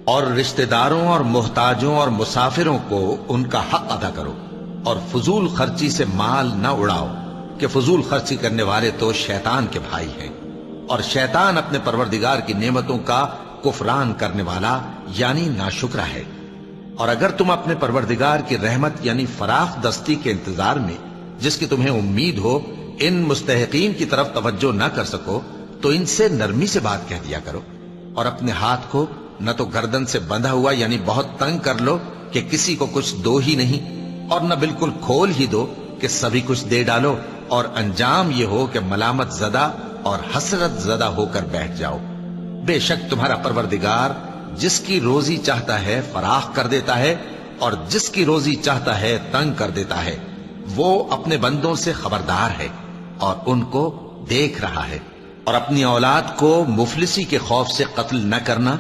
اور رشتہ داروں اور محتاجوں اور مسافروں کو ان کا حق ادا کرو، اور فضول خرچی سے مال نہ اڑاؤ کہ فضول خرچی کرنے والے تو شیطان کے بھائی ہیں، اور شیطان اپنے پروردگار کی نعمتوں کا کفران کرنے والا یعنی ناشکرا ہے۔ اور اگر تم اپنے پروردگار کی رحمت یعنی فراخ دستی کے انتظار میں، جس کی تمہیں امید ہو، ان مستحقین کی طرف توجہ نہ کر سکو تو ان سے نرمی سے بات کہہ دیا کرو، اور اپنے ہاتھ کو نہ تو گردن سے بندھا ہوا یعنی بہت تنگ کر لو کہ کسی کو کچھ دو ہی نہیں، اور نہ بالکل کھول ہی دو کہ سبھی کچھ دے ڈالو، اور انجام یہ ہو کہ ملامت زدہ اور حسرت زدہ ہو کر بیٹھ جاؤ۔ بے شک تمہارا پروردگار جس کی روزی چاہتا ہے فراخ کر دیتا ہے، اور جس کی روزی چاہتا ہے تنگ کر دیتا ہے۔ وہ اپنے بندوں سے خبردار ہے اور ان کو دیکھ رہا ہے۔ اور اپنی اولاد کو مفلسی کے خوف سے قتل نہ کرنا،